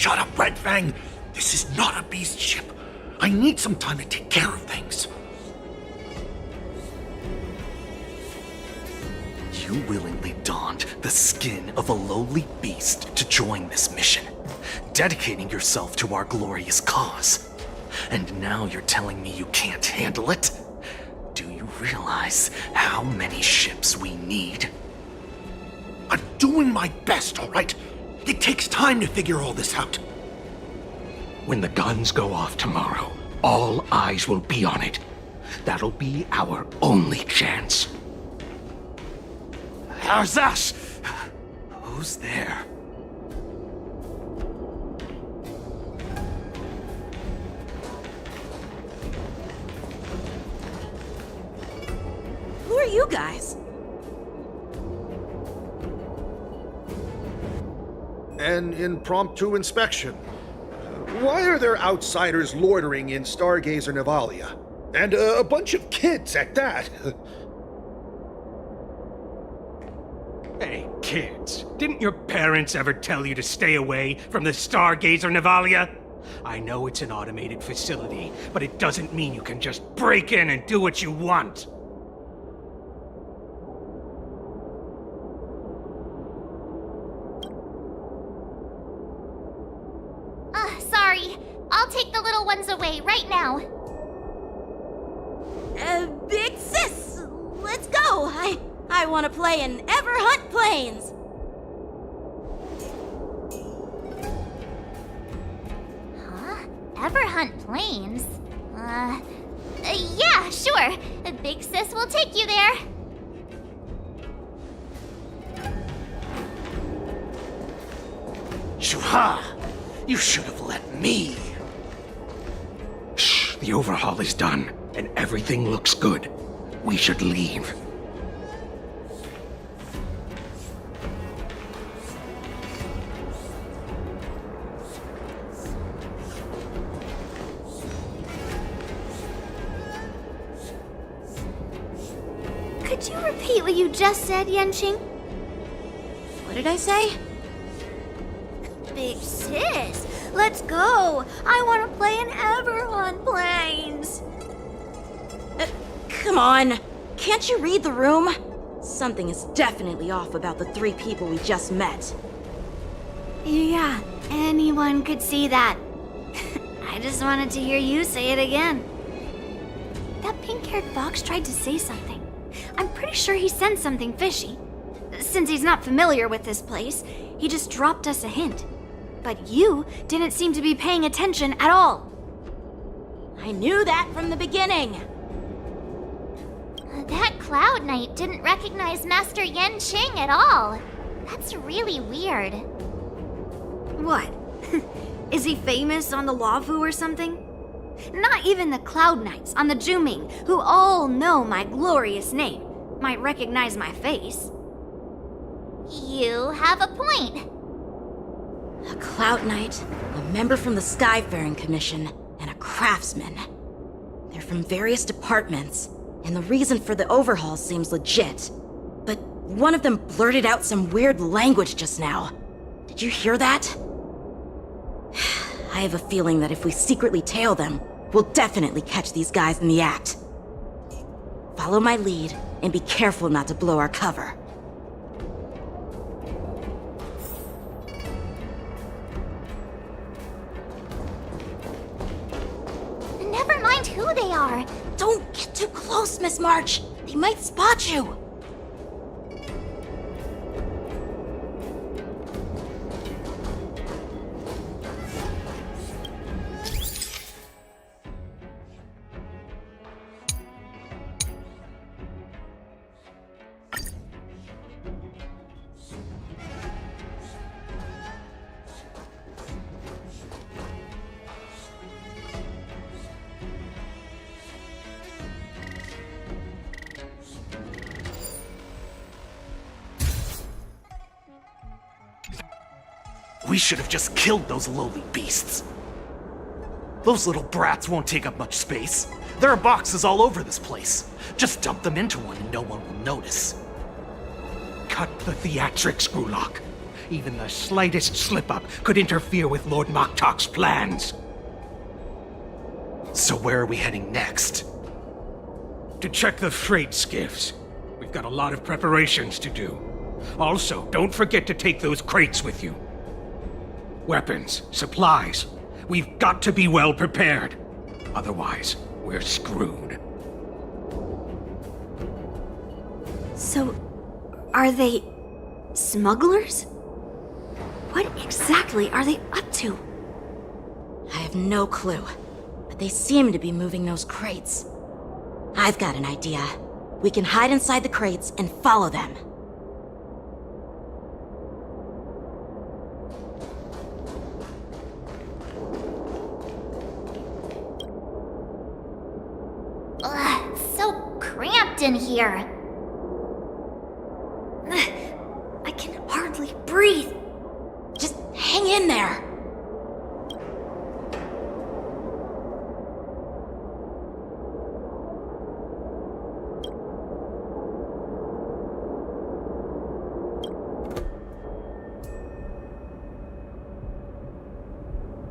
Shut up, Red Fang! This is not a beast ship. I need some time to take care of things. You willingly donned the skin of a lowly beast to join this mission, dedicating yourself to our glorious cause. And now you're telling me you can't handle it? Do you realize how many ships we need? I'm doing my best, all right? It takes time to figure all this out. When the guns go off tomorrow, all eyes will be on it. That'll be our only chance. How's that? Who's there? Who are you guys? An impromptu inspection. Why are there outsiders loitering in Stargazer Navalia? And a bunch of kids at that. Hey, kids, didn't your parents ever tell you to stay away from the Stargazer Navalia? I know it's an automated facility, but it doesn't mean you can just break in and do what you want. Sorry. I'll take the little ones away right now. Big sis, let's go. I want to play in Everhunt Plains. Huh? Everhunt Plains? Yeah, sure. Big Sis will take you there. Shuha! You should have let me. Shh, the overhaul is done, and everything looks good. We should leave. Could you repeat what you just said, Yenqing? What did I say? Big Sis, let's go. I want to play in Everhunt Plains. Come on. Can't you read the room? Something is definitely off about the three people we just met. Yeah, anyone could see that. I just wanted to hear you say it again. That pink-haired fox tried to say something. I'm pretty sure he sensed something fishy. Since he's not familiar with this place, he just dropped us a hint. But you didn't seem to be paying attention at all. I knew that from the beginning. That Cloud Knight didn't recognize Master Yenqing at all. That's really weird. What? Is he famous on the Lavu or something? Not even the Cloud Knights on the Juming, who all know my glorious name, might recognize my face. You have a point. A Cloud Knight, a member from the Skyfaring Commission, and a craftsman. They're from various departments, and the reason for the overhaul seems legit. But one of them blurted out some weird language just now. Did you hear that? I have a feeling that if we secretly tail them, we'll definitely catch these guys in the act. Follow my lead, and be careful not to blow our cover. Never mind who they are. Don't get too close, Miss March. They might spot you. We should have just killed those lowly beasts. Those little brats won't take up much space. There are boxes all over this place. Just dump them into one and no one will notice. Cut the theatrics, Gulak. Even the slightest slip-up could interfere with Lord Moktok's plans. So where are we heading next? To check the freight skiffs. We've got a lot of preparations to do. Also, don't forget to take those crates with you. Weapons, supplies. We've got to be well prepared. Otherwise, we're screwed. So, are they smugglers? What exactly are they up to? I have no clue, but they seem to be moving those crates. I've got an idea. We can hide inside the crates and follow them. Ugh, so cramped in here. I can hardly breathe. Just hang in there.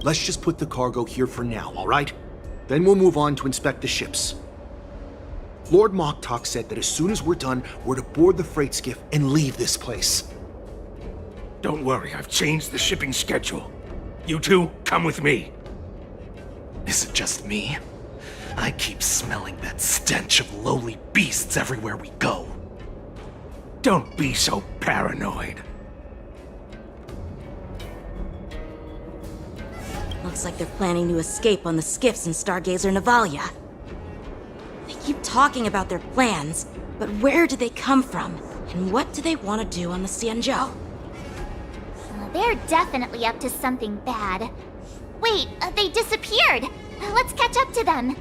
Let's just put the cargo here for now, all right? Then we'll move on to inspect the ships. Lord Moktok said that as soon as we're done, we're to board the freight skiff and leave this place. Don't worry, I've changed the shipping schedule. You two, come with me. Is it just me? I keep smelling that stench of lowly beasts everywhere we go. Don't be so paranoid. Looks like they're planning to escape on the skiffs in Stargazer Navalia. They keep talking about their plans, but where do they come from? And what do they want to do on the Xianzhou? They're definitely up to something bad. Wait, they disappeared. Let's catch up to them.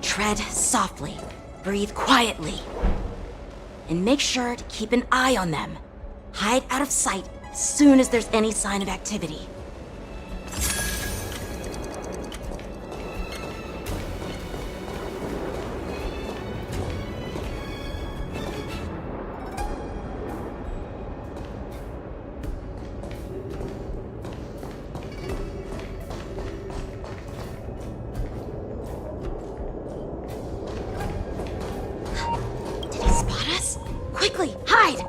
Tread softly, breathe quietly, and make sure to keep an eye on them. Hide out of sight as soon as there's any sign of activity. Did he spot us? Quickly, hide!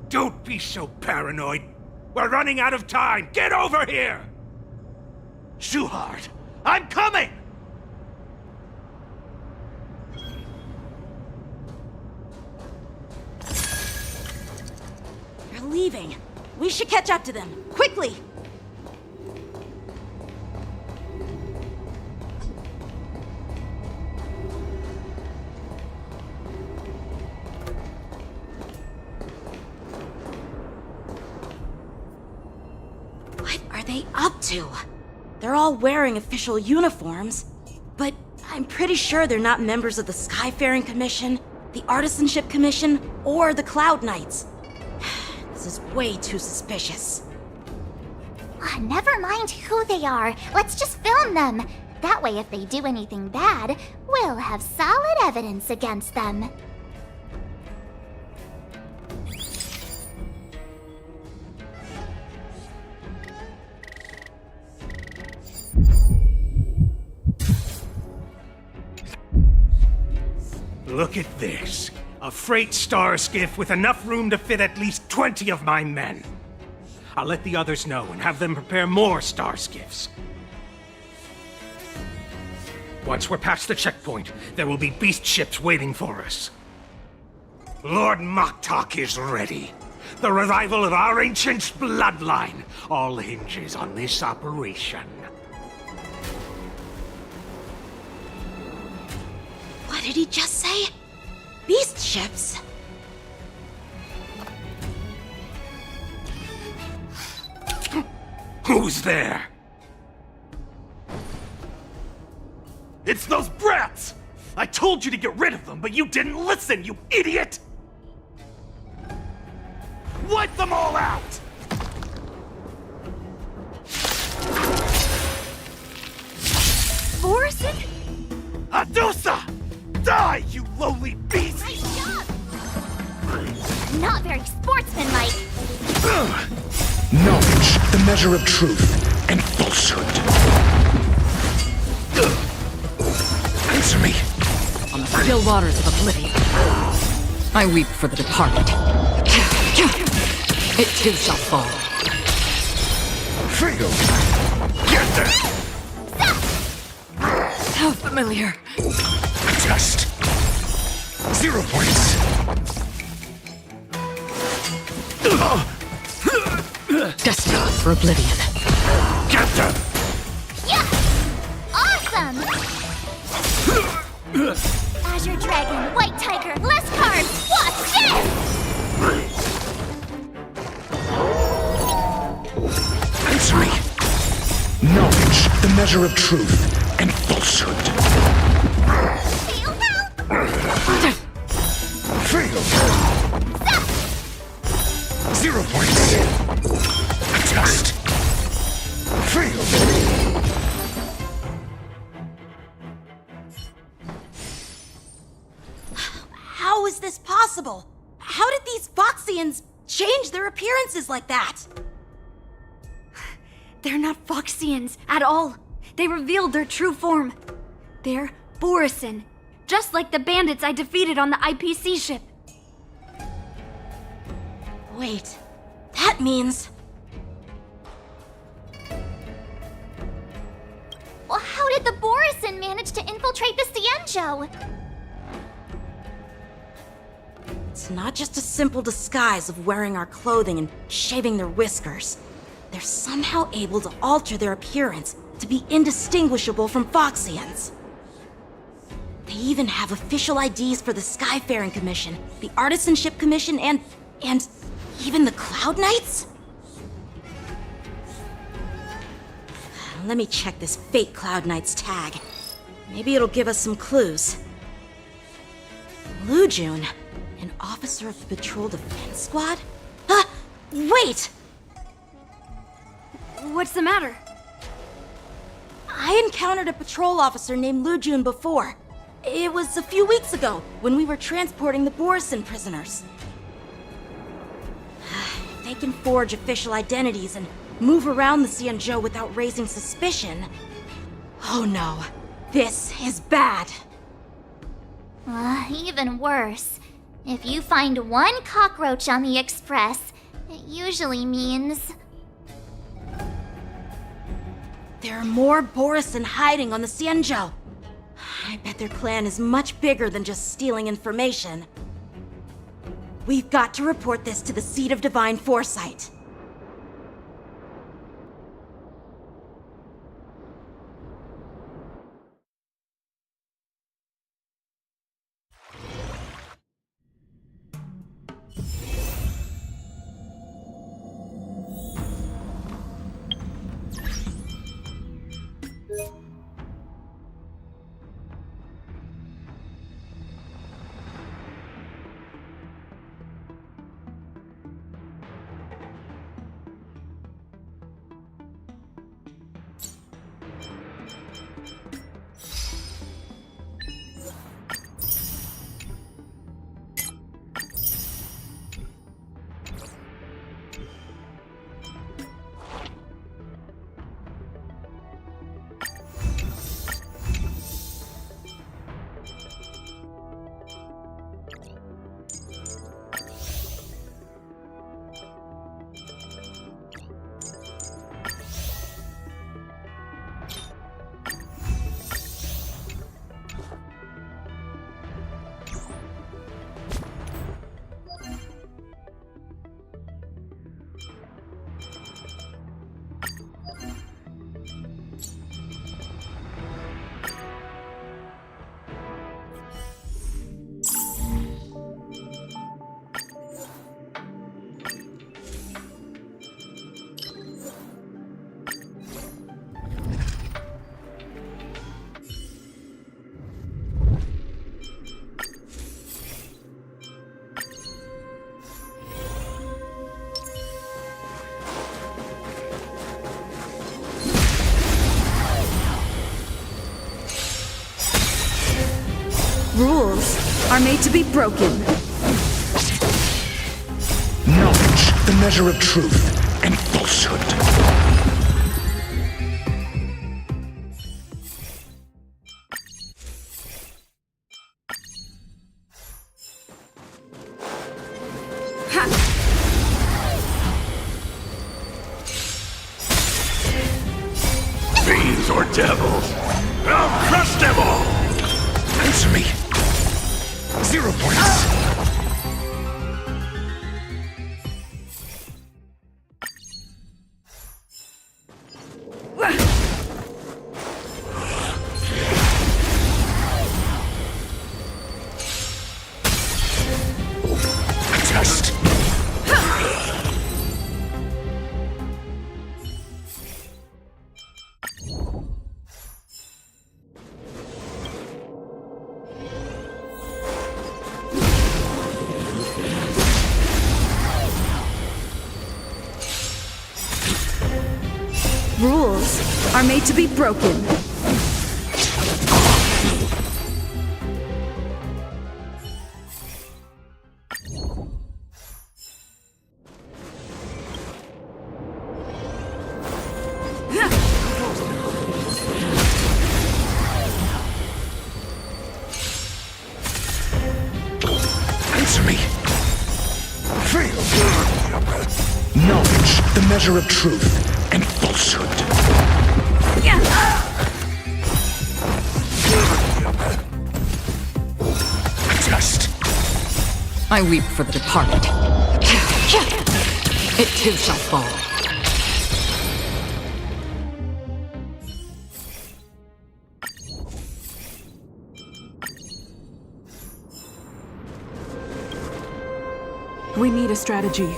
Don't be so paranoid. We're running out of time. Get over here! Shuhard, I'm coming! They're leaving. We should catch up to them. Quickly! What are they up to? They're all wearing official uniforms, but I'm pretty sure they're not members of the Skyfaring Commission, the Artisanship Commission, or the Cloud Knights. This is way too suspicious. Never mind who they are. Let's just film them. That way, if they do anything bad, we'll have solid evidence against them. Look at this. A freight star skiff with enough room to fit at least 20 of my men. I'll let the others know and have them prepare more star skiffs. Once we're past the checkpoint, there will be beast ships waiting for us. Lord Moktok is ready. The revival of our ancient bloodline all hinges on this operation. What did he just say? Beast ships? Who's there? It's those brats! I told you to get rid of them, but you didn't listen, you idiot! Wipe them all out! Borison? Adusa! Die, you lowly beast! Nice job! Not very sportsmanlike. Knowledge, the measure of truth and falsehood. Answer me. On the still waters of oblivion, I weep for the departed. It too shall fall. Fail. Get there. How familiar. Test. 0 points. Destined for oblivion. Get them. Yeah! Awesome! Azure Dragon, White Tiger, less cards! Watch this! Answer me. Knowledge, the measure of truth and falsehood. Feel that? Fail. 0 points. Test. Fail. How is this possible? How did these Foxians change their appearances like that? They're not Foxians at all. They revealed their true form. They're Borison, just like the bandits I defeated on the IPC ship. Wait, that means... Well, how did the Borison manage to infiltrate the Cienjo? It's not just a simple disguise of wearing our clothing and shaving their whiskers. They're somehow able to alter their appearance to be indistinguishable from Foxians. They even have official IDs for the Skyfaring Commission, the Artisanship Commission, and even the Cloud Knights? Let me check this fake Cloud Knight's tag. Maybe it'll give us some clues. Lujun, an officer of the Patrol Defense Squad? Wait! What's the matter? I encountered a patrol officer named Lujun before. It was a few weeks ago, when we were transporting the Borison prisoners. They can forge official identities and move around the Cienjo without raising suspicion. Oh no, this is bad. Even worse. If you find one cockroach on the Express, it usually means... There are more Borison hiding on the Cienjo. I bet their plan is much bigger than just stealing information. We've got to report this to the Seat of Divine Foresight. are made to be broken. Knowledge, the measure of truth and falsehood. Fiends or devils, I'll crush them all! Answer me. 0 points. Test. Rules are made to be broken. Answer me. Fail. Knowledge, the measure of truth and falsehood. Test. I weep for the departed. It too shall fall. We need a strategy.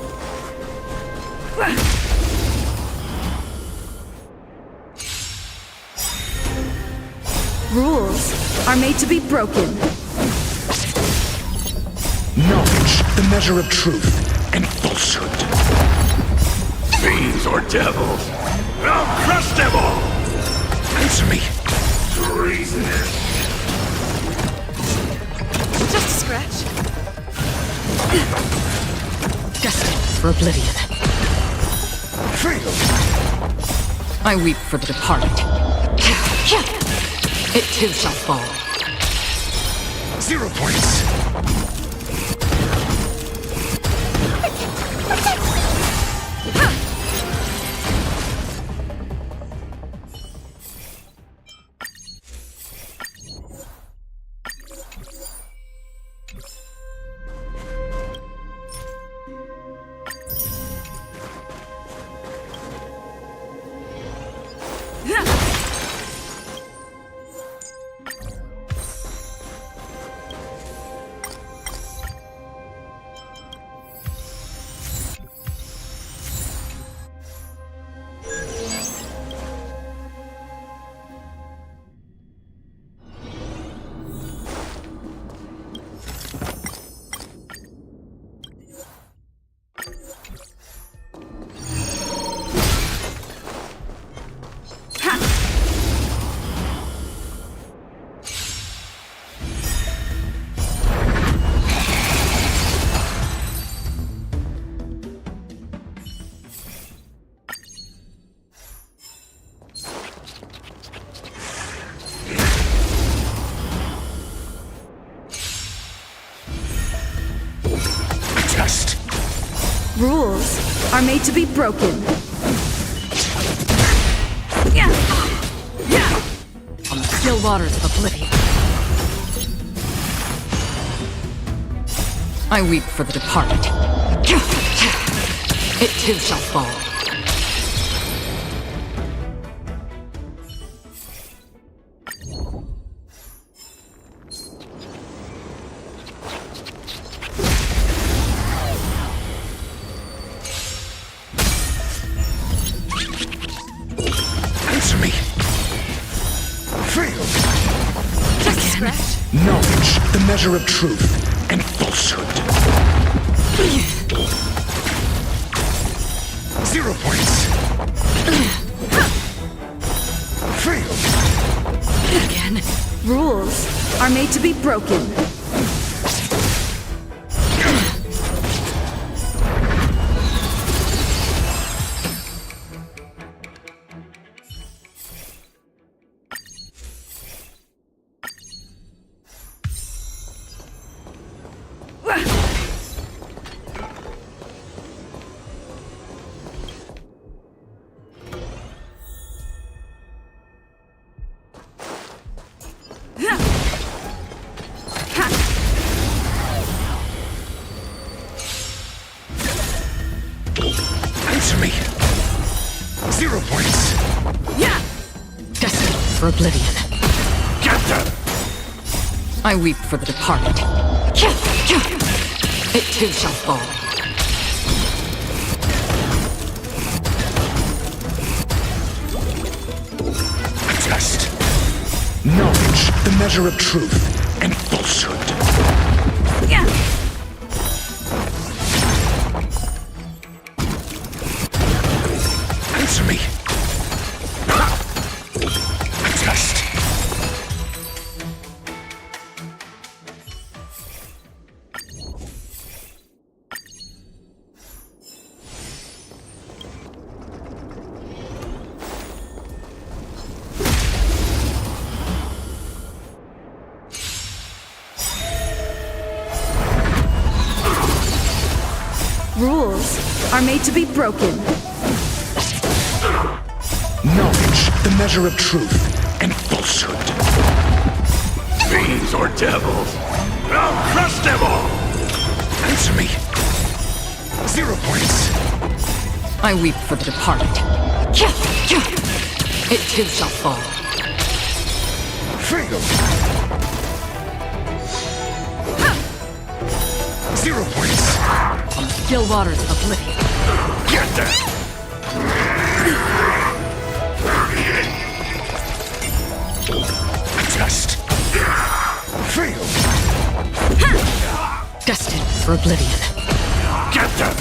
Rules are made to be broken. Knowledge, the measure of truth and falsehood. Fiends or devils, I'll crush them all! Answer me. Treasonous! Just a scratch. Destined for oblivion. Fail. I weep for the departed. It too shall fall. 0 points. Test. Rules are made to be broken. On the still waters of oblivion. I weep for the departed. It too shall fall. Answer me. Fail. Just a scratch. Knowledge, the measure of truth and falsehood. 0 points. Fail. Again. Rules are made to be broken. for oblivion. Get them! I weep for the departed. It too shall fall. Test. Knowledge, the measure of truth and falsehood. Answer me. Test. Rules are made to be broken. Knowledge, the measure of truth and falsehood. Fiends or devils? I'll crush them all! Answer me. 0 points. I weep for the departed. It too shall fall. Fail. 0 points. On the still waters of oblivion. Get them! Test. Fail. Destined for oblivion. Get them!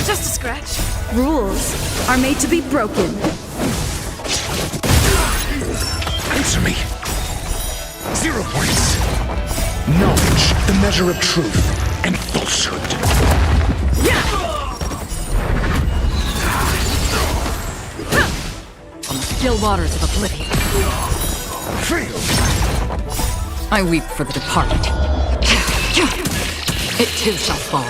Just a scratch. Rules are made to be broken. Answer me. 0 points. Knowledge, the measure of truth and falsehood. On the still waters of oblivion. Fail. I weep for the departed. It too shall fall.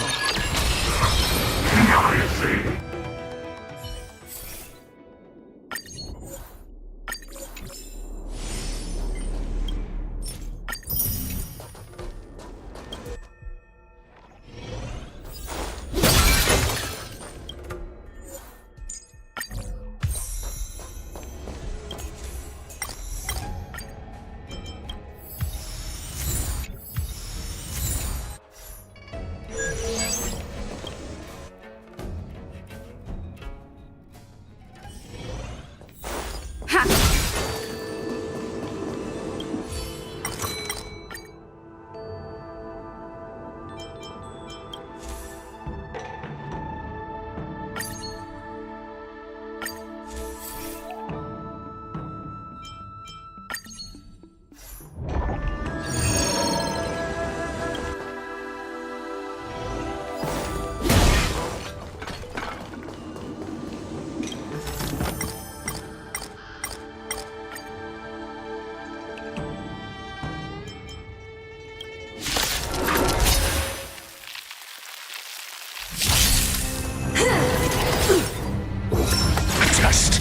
Test.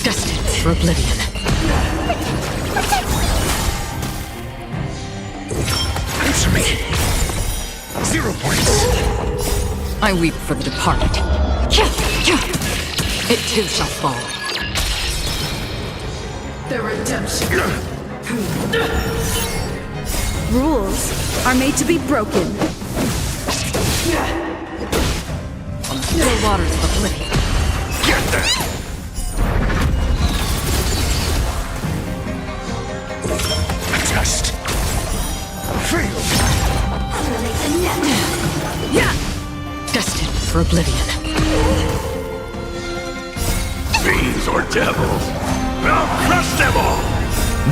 Destined for oblivion. Answer me. 0 points. I weep for the departed. It too shall fall. The redemption. Rules are made to be broken. On the still waters of oblivion. Get them! Test. Fail. Destined for oblivion. Fiends or devils? I'll crush them all!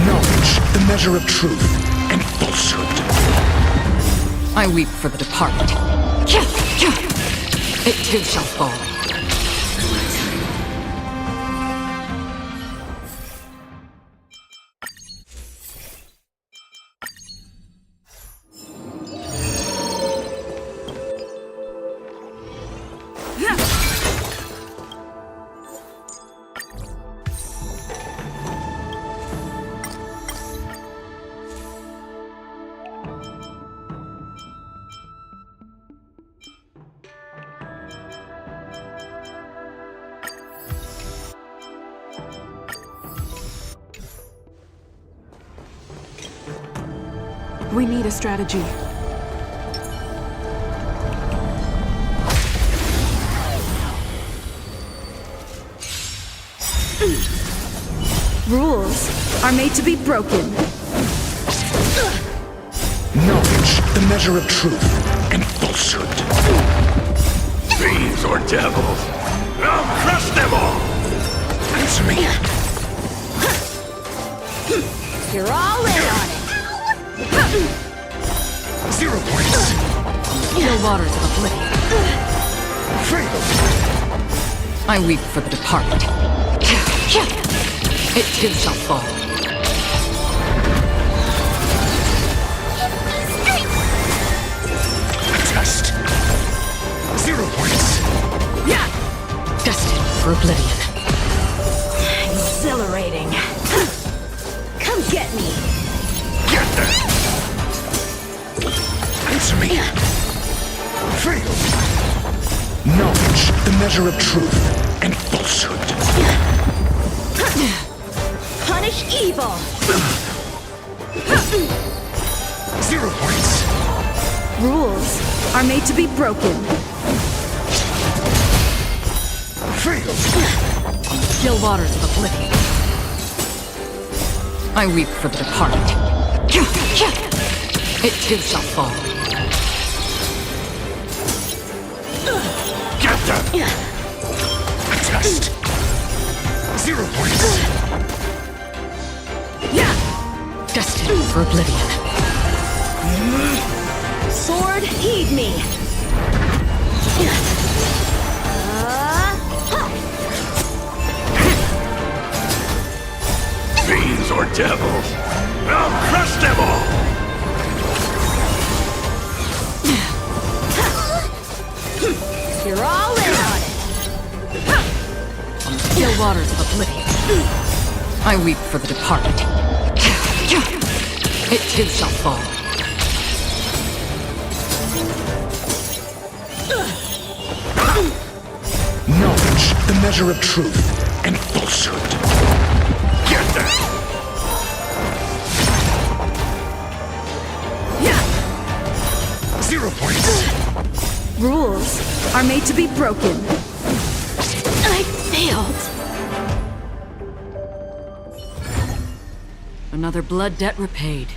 Knowledge, the measure of truth and falsehood. I weep for the departed. It too shall fall. We need a strategy. Rules are made to be broken. Knowledge, the measure of truth and falsehood. Fiends or devils? I'll crush them all! Answer me. You're all in on it. 0 points. Still waters of oblivion. Fatal. I weep for the departed. It too shall fall. Test. 0 points. Destined for oblivion. Exhilarating. Come get me. Get there. Answer me. Fatal. Knowledge, the measure of truth and falsehood. Punish evil. 0 points. Rules are made to be broken. Fatal. Still waters of oblivion. I weep for the departed. It too shall fall. Get them! Test. 0 points. Destined for oblivion. Sword, heed me. Fiends or devils? I'll crush them all! You're all in on it. Still waters of oblivion. I weep for the departed. It too shall fall. Knowledge, the measure of truth and falsehood. Get them! 0 points. Rules are made to be broken. I failed. Another blood debt repaid.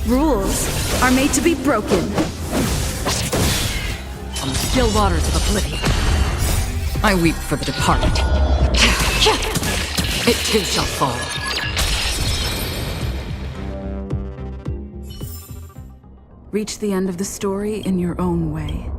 Rules are made to be broken. On the still waters of oblivion, I weep for the departed. It too shall fall. Reach the end of the story in your own way.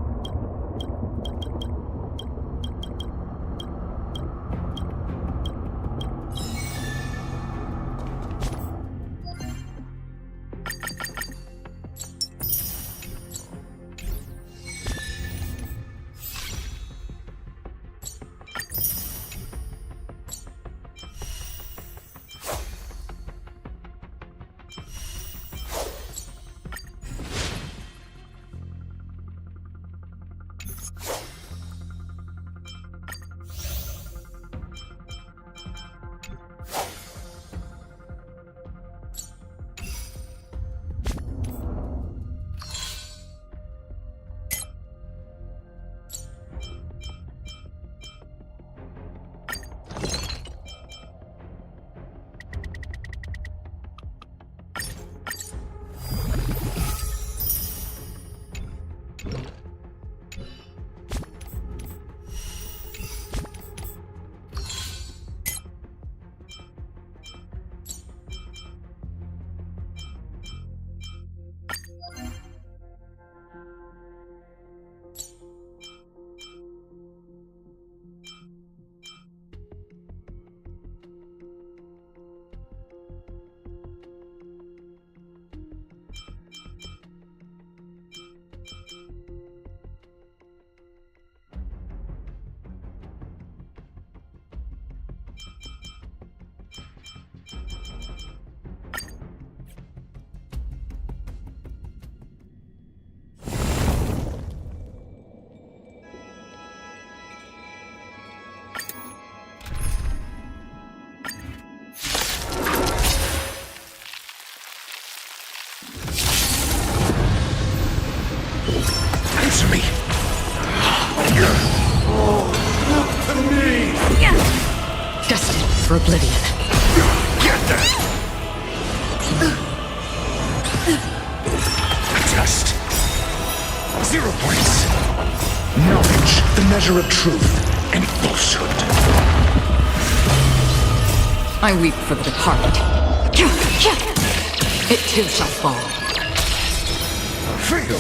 Answer me! Destined for oblivion. Get that! Test. 0 points. Knowledge, the measure of truth and falsehood. I weep for the departed. It too shall fall. Fail!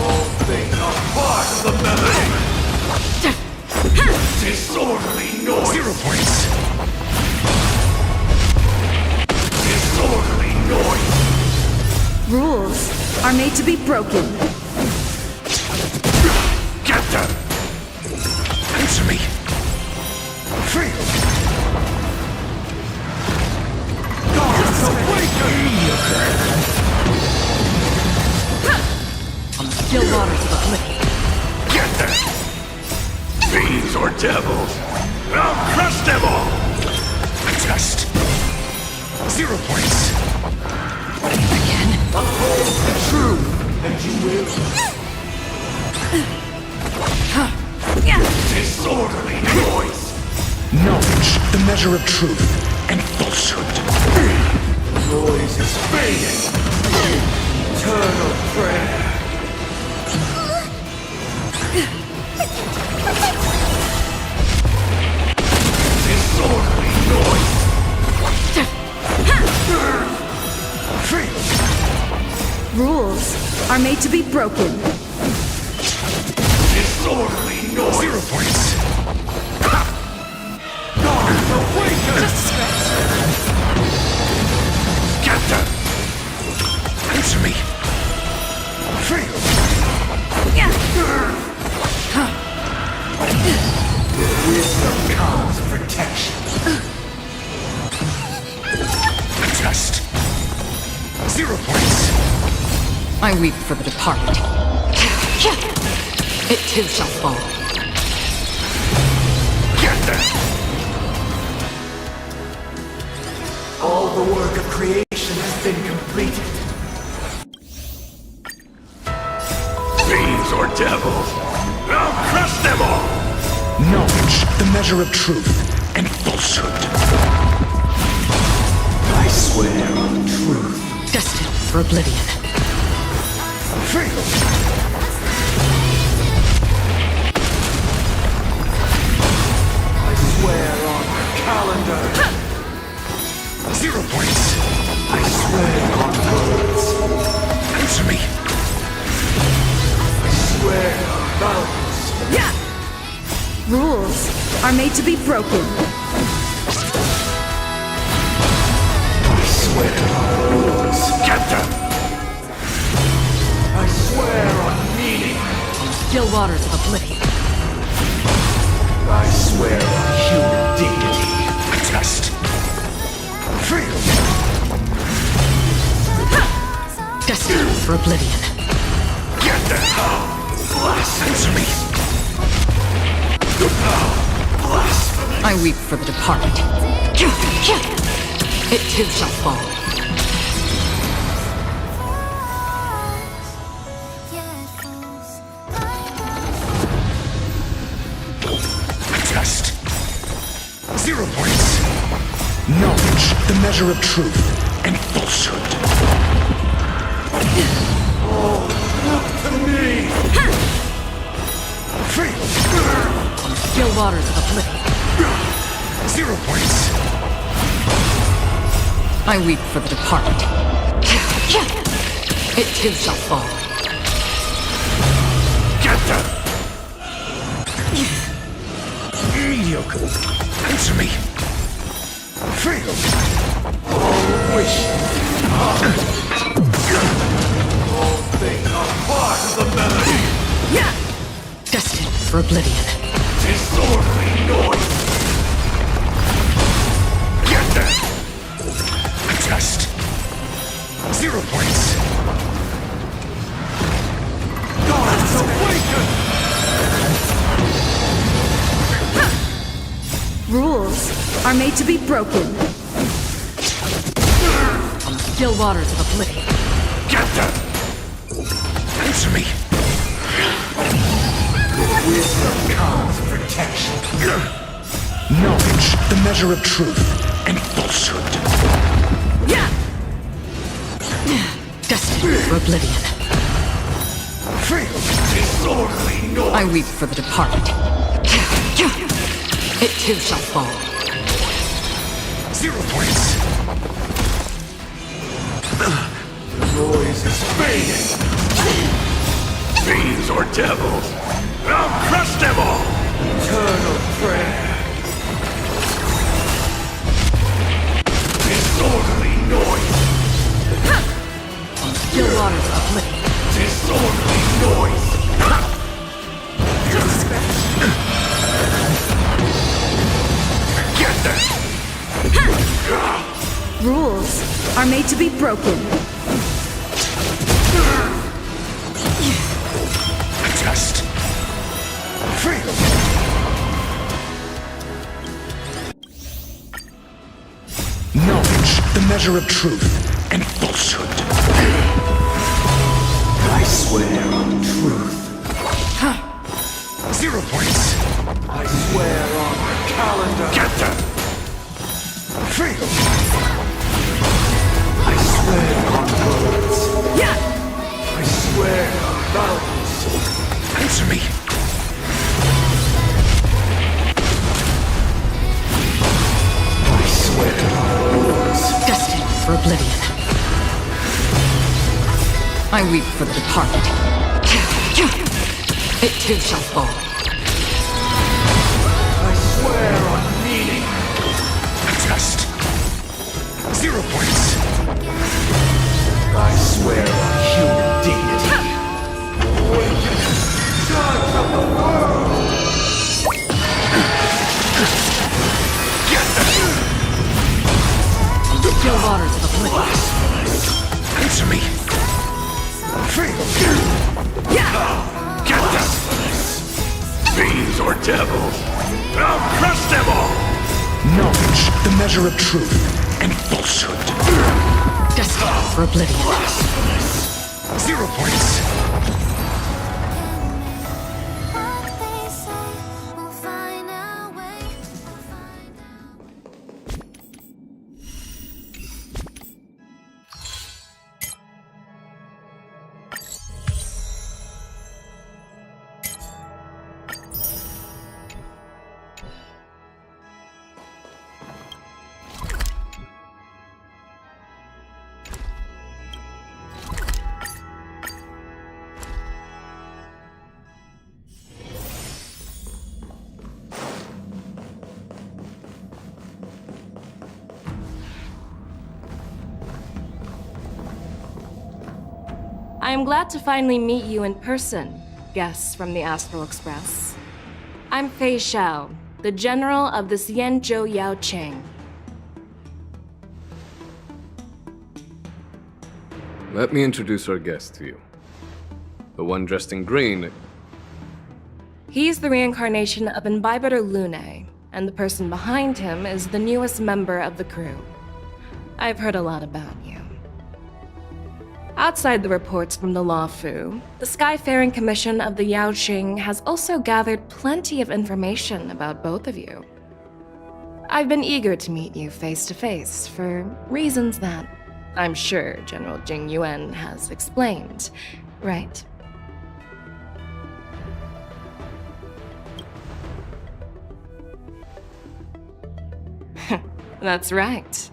All things are part of the melody. Disorderly noise. 0 points. Disorderly noise. Rules are made to be broken. Get them! Answer me! Fail! On the still waters of oblivion, Get them! Fiends or devils. I'll crush them all. Test. 0 points. again. Uphold the truth, and you will. Disorderly noise. Knowledge, the measure of truth and falsehood. Noise is fading. Eternal prayer. Disorderly noise. Fail! Rules are made to be broken. Disorderly noise. 0 points. Guards awaken. Get them! Answer me! Fail! Wisdom comes protection. Test. 0 points. I weep for the departed. It too shall fall. Get them! All the work of creation has been completed. Fiends or devils, I'll crush them all! Knowledge, the measure of truth and falsehood. I swear on truth. Destined for oblivion. I swear on calendar. 0 points. I swear on words. Answer me. I swear on balance. Rules are made to be broken. I swear on rules. Get them. I swear on meaning. Still waters of oblivion. I swear on human dignity. Test. Destined for oblivion. Get them. Answer me. I weep for the departed. It too shall fall. Test. 0 points. Knowledge, the measure of truth and falsehood. To me. Still waters of oblivion. 0 points. I weep for the departed. It too shall fall. Get them. Mediocre. Answer me. All things are part of the melody. Destined for oblivion. Disorderly noise. Get them. Test. 0 points. Gods awaken. Rules are made to be broken. Still waters of oblivion. Get them. Answer me. Wisdom comes protection. Knowledge, the measure of truth and falsehood. Destined for oblivion. Disorderly noise. I weep for the departed. It too shall fall. 0 points. Noise is fading. Fiends or devils. I'll crush them all. Eternal prayer. Disorderly noise. Still waters of oblivion. Disorderly noise. Get them. Rules are made to be broken. Test. Knowledge, the measure of truth and falsehood. I swear on truth. 0 points. I swear on calendar. Get them. I swear on words. I swear on balance. Answer me. I swear on rules. Destined for oblivion. I weep for the departed. It too shall fall. I swear on meaning. Test. 0 points. I swear on human dignity. Awaken, gods of the world. Get them. Still waters of oblivion. Answer me. Get them. Fiends or devils. I'll crush them all. Knowledge, the measure of truth and falsehood. Destined for oblivion. 0 points. am glad to finally meet you in person, guests from the Astral Express. I'm Fei Xiao, the general of the Xianzhou Yao Cheng. Let me introduce our guest to you. The one dressed in green. He's the reincarnation of Imbibitor Lune, and the person behind him is the newest member of the crew. I've heard a lot about you. Outside the reports from the Law Fu, the Skyfaring Commission of the Yaoqing has also gathered plenty of information about both of you. I've been eager to meet you face to face for reasons that I'm sure General Jing Yuan has explained, right? That's right.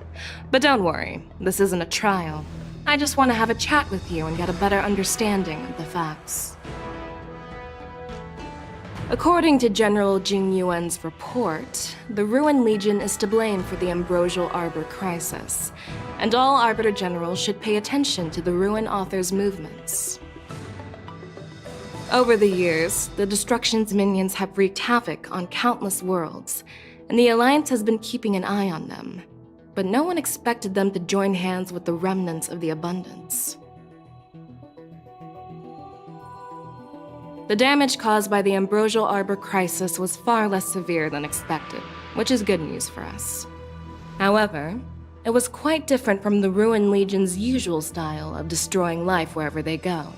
But don't worry, this isn't a trial. I just want to have a chat with you and get a better understanding of the facts. According to General Jing Yuan's report, the Ruin Legion is to blame for the Ambrosial Arbor crisis, and all Arbiter Generals should pay attention to the Ruin Author's movements. Over the years, the Destruction's minions have wreaked havoc on countless worlds, and the Alliance has been keeping an eye on them. But no one expected them to join hands with the remnants of the Abundance. The damage caused by the Ambrosial Arbor crisis was far less severe than expected, which is good news for us. However, it was quite different from the Ruin Legion's usual style of destroying life wherever they go.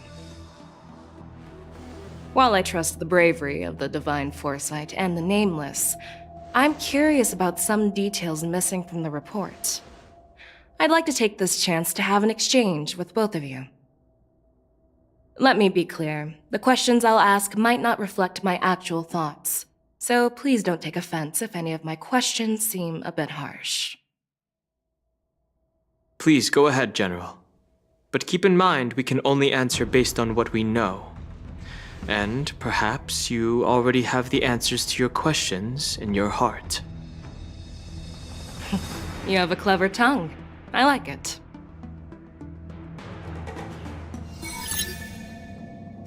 While I trust the bravery of the Divine Foresight and the Nameless, I'm curious about some details missing from the report. I'd like to take this chance to have an exchange with both of you. Let me be clear, the questions I'll ask might not reflect my actual thoughts, so please don't take offense if any of my questions seem a bit harsh. Please go ahead, General. But keep in mind we can only answer based on what we know. And perhaps you already have the answers to your questions in your heart. You have a clever tongue. I like it.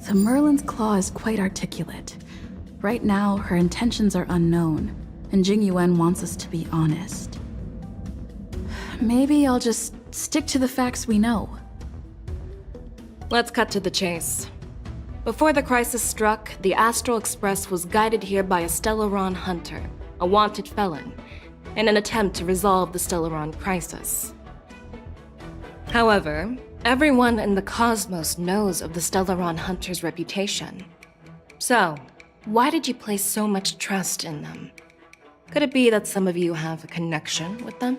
The Merlin's claw is quite articulate. Right now, her intentions are unknown, and Jing Yuan wants us to be honest. Maybe I'll just stick to the facts we know. Let's cut to the chase. Before the crisis struck, the Astral Express was guided here by a Stellaron hunter, a wanted felon, in an attempt to resolve the Stellaron crisis. However, everyone in the cosmos knows of the Stellaron hunter's reputation. So, why did you place so much trust in them? Could it be that some of you have a connection with them?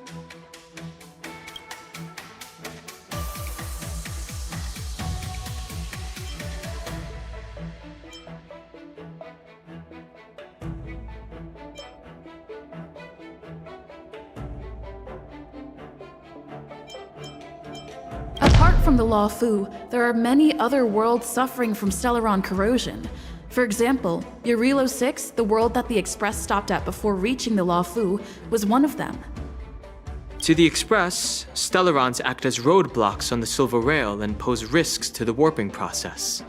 Apart from the Law Fu, there are many other worlds suffering from Stellaron corrosion. For example, Eurilo 6, the world that the Express stopped at before reaching the Law Fu, was one of them. To the Express, Stellarons act as roadblocks on the Silver Rail and pose risks to the warping process.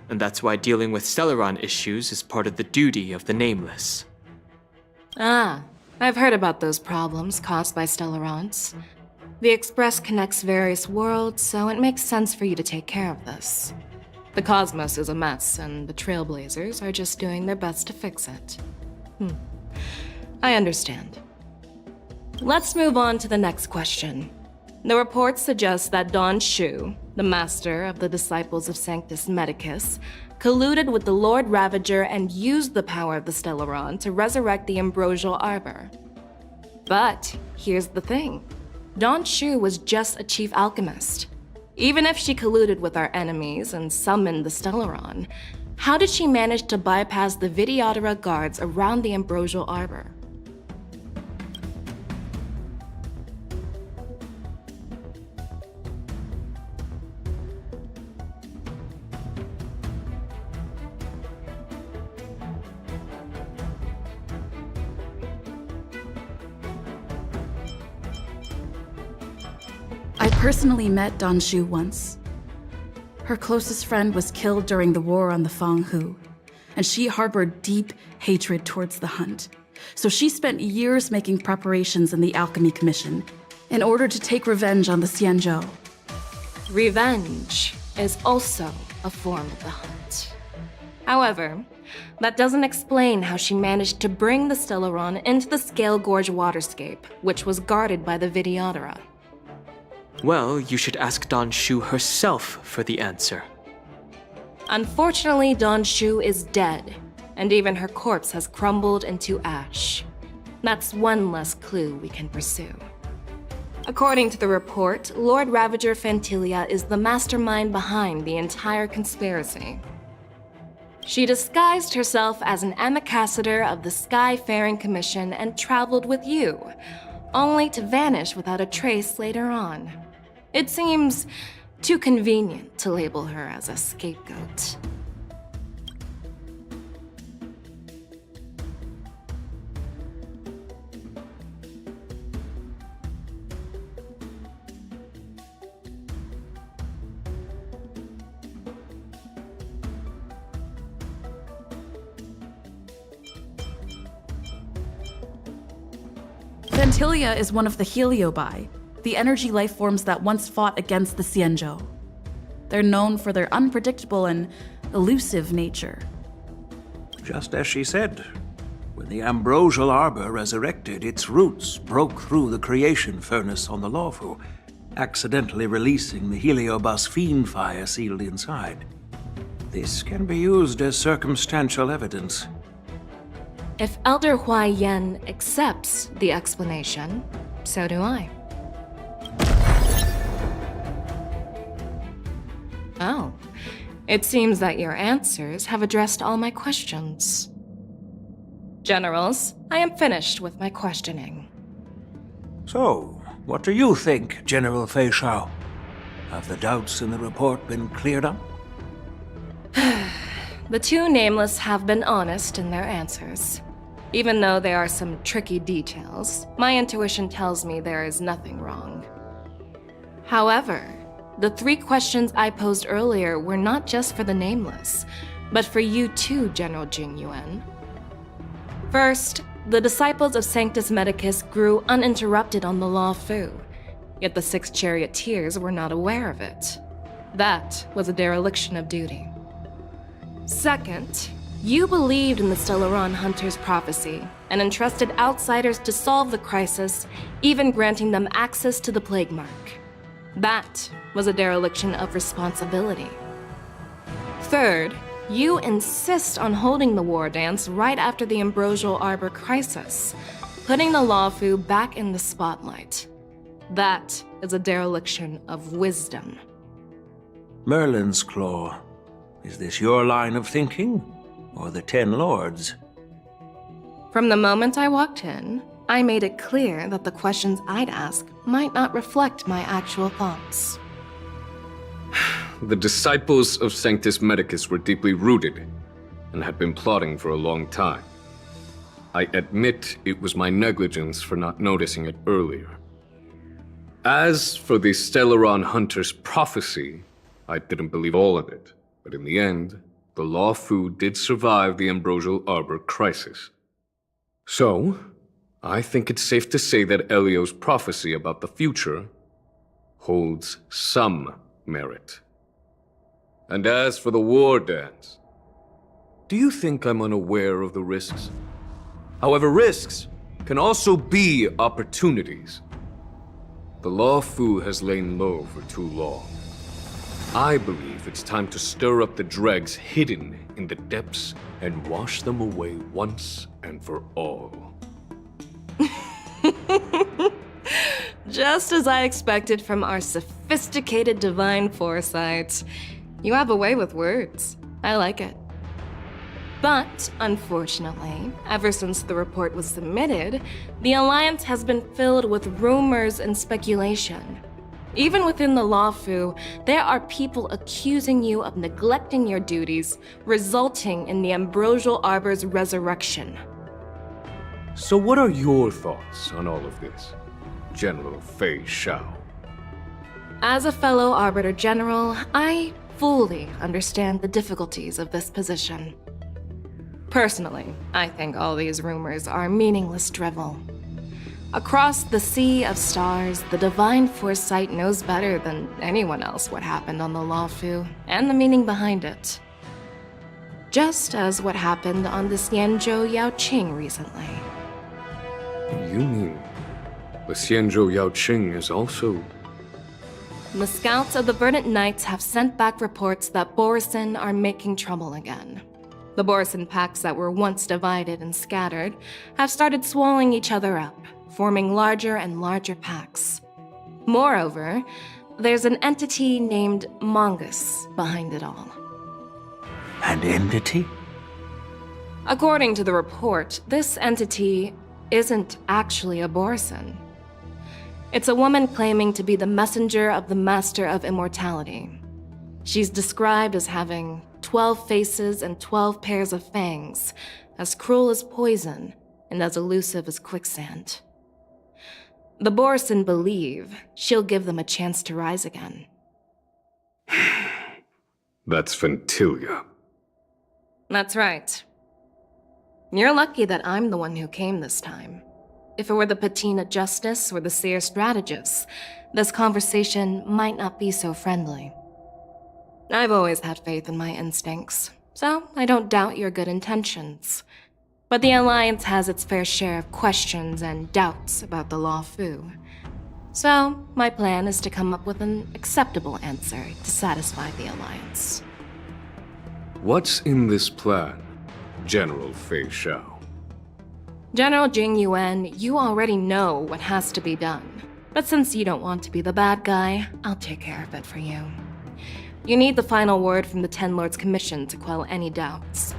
And that's why dealing with Stellaron issues is part of the duty of the Nameless. Ah, I've heard about those problems caused by Stellarons. The Express connects various worlds, so it makes sense for you to take care of this. The cosmos is a mess, and the Trailblazers are just doing their best to fix it. I understand. Let's move on to the next question. The reports suggest that Don Shu, the master of the Disciples of Sanctus Medicus, colluded with the Lord Ravager and used the power of the Stellaron to resurrect the Ambrosial Arbor. But here's the thing. Don Shu was just a chief alchemist. Even if she colluded with our enemies and summoned the Stellaron, how did she manage to bypass the Videodora guards around the Ambrosial Arbor? I personally met Don Shu once. Her closest friend was killed during the war on the Fanghu, and she harbored deep hatred towards the Hunt. So she spent years making preparations in the Alchemy Commission in order to take revenge on the Xianzhou. Revenge is also a form of the Hunt. However, that doesn't explain how she managed to bring the Stellaron into the Scale Gorge waterscape, which was guarded by the Videodora. Well, you should ask Don Shu herself for the answer. Unfortunately, Don Shu is dead, and even her corpse has crumbled into ash. That's one less clue we can pursue. According to the report, Lord Ravager Fantilia is the mastermind behind the entire conspiracy. She disguised herself as an ambassador of the Skyfaring Commission and traveled with you, only to vanish without a trace later on. It seems too convenient to label her as a scapegoat. Fantilia is one of the Heliobi, the energy life forms that once fought against the Xianzhou. They're known for their unpredictable and elusive nature. Just as she said, when the ambrosial arbor resurrected, its roots broke through the creation furnace on the Lawfu, accidentally releasing the Heliobus fiend fire sealed inside. This can be used as circumstantial evidence. If Elder Huai Yen accepts the explanation, so do I. Oh, it seems that your answers have addressed all my questions. Generals, I am finished with my questioning. So, what do you think, General Fei Shao? Have the doubts in the report been cleared up? The two nameless have been honest in their answers. Even though there are some tricky details, my intuition tells me there is nothing wrong. However, the 3 questions I posed earlier were not just for the nameless, but for you too, General Jing Yuan. First, the disciples of Sanctus Medicus grew uninterrupted on the Lawfu, yet the 6 charioteers were not aware of it. That was a dereliction of duty. Second, you believed in the Stellaron Hunter's prophecy and entrusted outsiders to solve the crisis, even granting them access to the Plague Mark. That was a dereliction of responsibility. Third, you insist on holding the war dance right after the Ambrosial Arbor crisis, putting the Lawfu back in the spotlight. That is a dereliction of wisdom. Merlin's Claw. Is this your line of thinking, or the 10 Lords? From the moment I walked in, I made it clear that the questions I'd ask might not reflect my actual thoughts. The disciples of Sanctus Medicus were deeply rooted and had been plotting for a long time. I admit it was my negligence for not noticing it earlier. As for the Stellaron Hunter's prophecy, I didn't believe all of it, but in the end, the Lawfu did survive the Ambrosial Arbor crisis. So, I think it's safe to say that Elio's prophecy about the future holds some merit. And as for the war dance, do you think I'm unaware of the risks? However, risks can also be opportunities. The Lawfu has lain low for too long. I believe it's time to stir up the dregs hidden in the depths and wash them away once and for all. Just as I expected from our sophisticated divine foresight. You have a way with words. I like it. But, unfortunately, ever since the report was submitted, the Alliance has been filled with rumors and speculation. Even within the Lawfu, there are people accusing you of neglecting your duties, resulting in the Ambrosial Arbor's resurrection. So what are your thoughts on all of this, General Fei Shao? As a fellow Arbiter General, I fully understand the difficulties of this position. Personally, I think all these rumors are meaningless drivel. Across the sea of stars, the divine foresight knows better than anyone else what happened on the Luofu and the meaning behind it. Just as what happened on the Xianzhou Yaoqing recently. You mean the Xianzhou Yaoqing is also... The scouts of the Verdant Knights have sent back reports that Borisin are making trouble again. The Borisin packs that were once divided and scattered have started swallowing each other up, forming larger and larger packs. Moreover, there's an entity named Mongus behind it all. An entity? According to the report, this entity isn't actually a Borisin. It's a woman claiming to be the messenger of the Master of Immortality. She's described as having 12 faces and 12 pairs of fangs, as cruel as poison and as elusive as quicksand. The Borisin believe she'll give them a chance to rise again. That's Ventilia. That's right. You're lucky that I'm the one who came this time. If it were the Patina Justice or the Seer Strategist, this conversation might not be so friendly. I've always had faith in my instincts, so I don't doubt your good intentions. But the Alliance has its fair share of questions and doubts about the Luofu. So, my plan is to come up with an acceptable answer to satisfy the Alliance. What's in this plan, General Fei Xiao? General Jing Yuan, you already know what has to be done. But since you don't want to be the bad guy, I'll take care of it for you. You need the final word from the Ten Lords Commission to quell any doubts.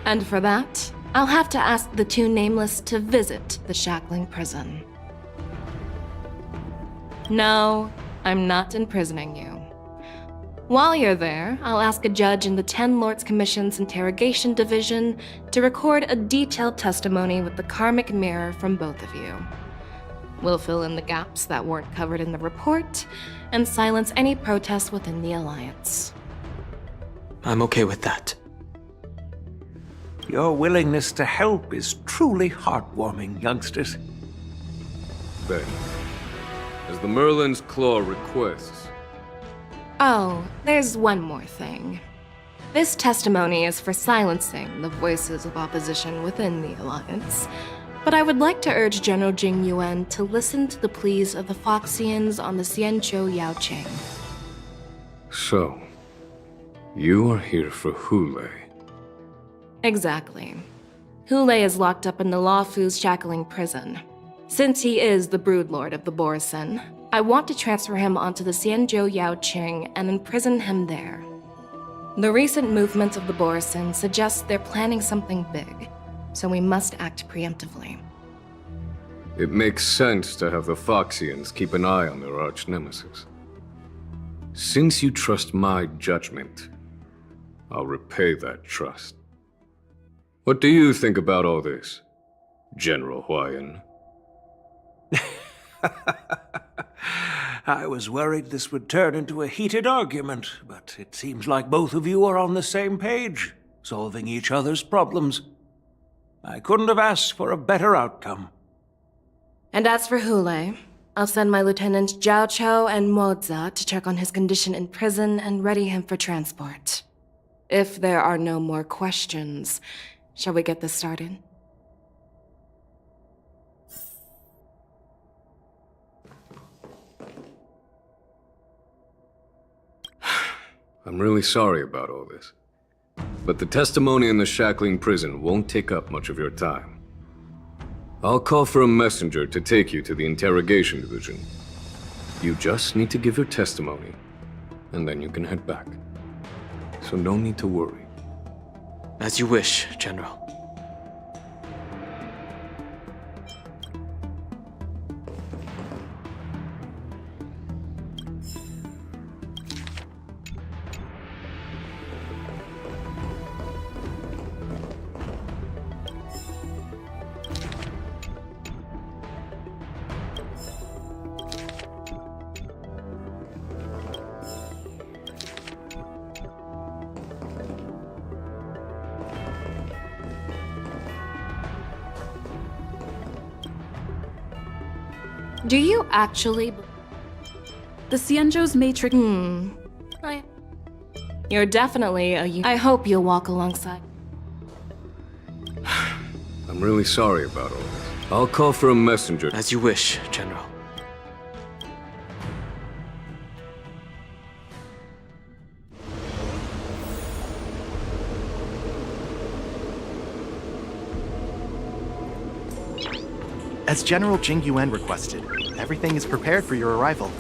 And for that, I'll have to ask the two Nameless to visit the Shackling Prison. No, I'm not imprisoning you. While you're there, I'll ask a judge in the Ten Lords Commission's Interrogation Division to record a detailed testimony with the karmic mirror from both of you. We'll fill in the gaps that weren't covered in the report, and silence any protests within the Alliance. I'm okay with that. Your willingness to help is truly heartwarming, youngsters. Then, as the Merlin's Claw requests... Oh, there's one more thing. This testimony is for silencing the voices of opposition within the Alliance, but I would like to urge General Jing Yuan to listen to the pleas of the Foxians on the Xianzhou Yaoqing. So, you are here for Hule. Exactly. Hule is locked up in the Luofu's Shackling Prison. Since he is the Broodlord of the Borisin, I want to transfer him onto the Xianzhou Yaoqing and imprison him there. The recent movements of the Borisin suggest they're planning something big, so we must act preemptively. It makes sense to have the Foxians keep an eye on their arch-nemesis. Since you trust my judgment, I'll repay that trust. What do you think about all this, General Huayan? I was worried this would turn into a heated argument, but it seems like both of you are on the same page, solving each other's problems. I couldn't have asked for a better outcome. And as for Hule, I'll send my lieutenants Zhao Chou and Moza to check on his condition in prison and ready him for transport. If there are no more questions, shall we get this started? I'm really sorry about all this. But the testimony in the Shackling Prison won't take up much of your time. I'll call for a messenger to take you to the Interrogation Division. You just need to give your testimony, and then you can head back. So no need to worry. As you wish, General. Do you actually... The Xianzhou's matrix... You're definitely a... I hope you'll walk alongside. I'm really sorry about all this. I'll call for a messenger. As you wish, General. As General Jing Yuan requested, everything is prepared for your arrival.